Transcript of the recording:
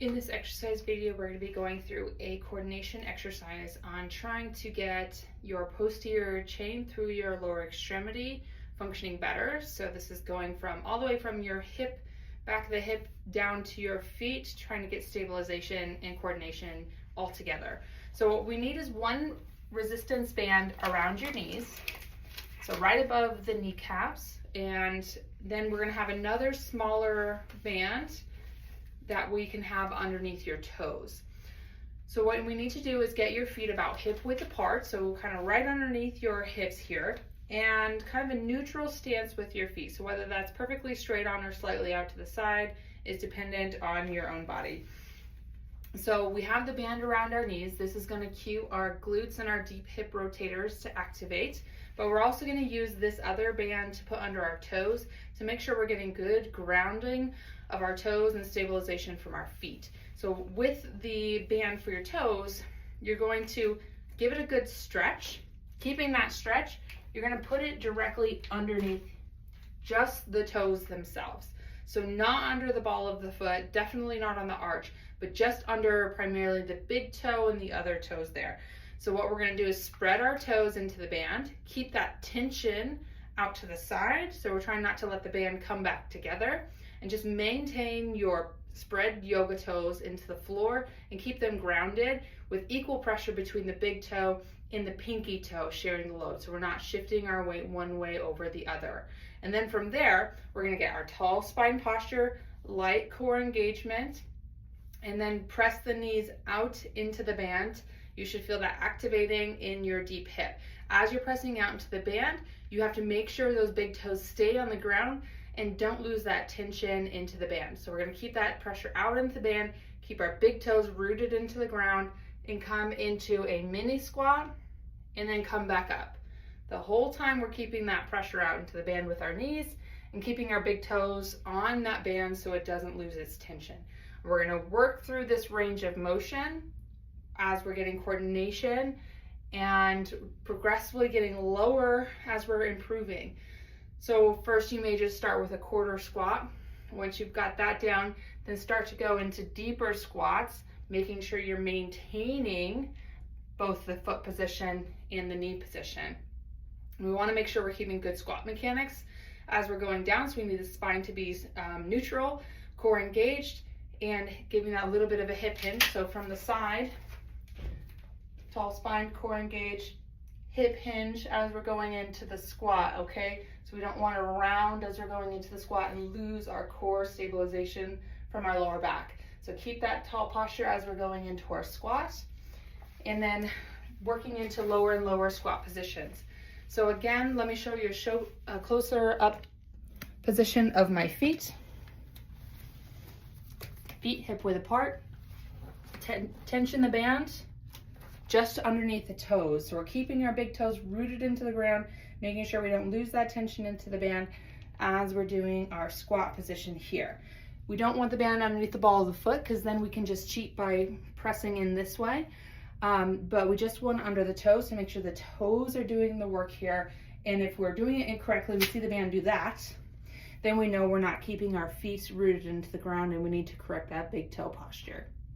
In this exercise video, we're going to be going through a coordination exercise on trying to get your posterior chain through your lower extremity functioning better. So this is going from all the way from your hip, back of the hip, down to your feet, trying to get stabilization and coordination all together. So what we need is one resistance band around your knees, so right above the kneecaps, and then we're going to have another smaller band that we can have underneath your toes. So what we need to do is get your feet about hip width apart, so kind of right underneath your hips here, and kind of a neutral stance with your feet. So whether that's perfectly straight on or slightly out to the side is dependent on your own body. So we have the band around our knees. This is going to cue our glutes and our deep hip rotators to activate, but we're also going to use this other band to put under our toes to make sure we're getting good grounding of our toes and stabilization from our feet. So with the band for your toes, you're going to give it a good stretch. Keeping that stretch, you're going to put it directly underneath just the toes themselves. So not under the ball of the foot, definitely not on the arch, but just under primarily the big toe and the other toes there. So what we're going to do is spread our toes into the band, keep that tension out to the side. So we're trying not to let the band come back together, and just maintain your spread yoga toes into the floor and keep them grounded with equal pressure between the big toe and the pinky toe sharing the load. So we're not shifting our weight one way over the other. And then from there, we're going to get our tall spine posture, light core engagement, and then press the knees out into the band. You should feel that activating in your deep hip. As you're pressing out into the band, you have to make sure those big toes stay on the ground and don't lose that tension into the band. So we're going to keep that pressure out into the band, keep our big toes rooted into the ground, and come into a mini squat, and then come back up. The whole time we're keeping that pressure out into the band with our knees and keeping our big toes on that band so it doesn't lose its tension. We're going to work through this range of motion as we're getting coordination and progressively getting lower as we're improving. So first you may just start with a quarter squat. Once you've got that down, then start to go into deeper squats, making sure you're maintaining both the foot position and the knee position. And we want to make sure we're keeping good squat mechanics as we're going down, so we need the spine to be neutral, core engaged, and giving that little bit of a hip hinge. So from the side, tall spine, core engaged, hip hinge as we're going into the squat, okay? So we don't want to round as we're going into the squat and lose our core stabilization from our lower back. So keep that tall posture as we're going into our squat, and then working into lower and lower squat positions. So again, let me show you a closer up position of my feet. Feet hip width apart, tension the band just underneath the toes. So we're keeping our big toes rooted into the ground, making sure we don't lose that tension into the band as we're doing our squat position here. We don't want the band underneath the ball of the foot, because then we can just cheat by pressing in this way. But we just want under the toes to make sure the toes are doing the work here. And if we're doing it incorrectly, we see the band do that, then we know we're not keeping our feet rooted into the ground and we need to correct that big toe posture.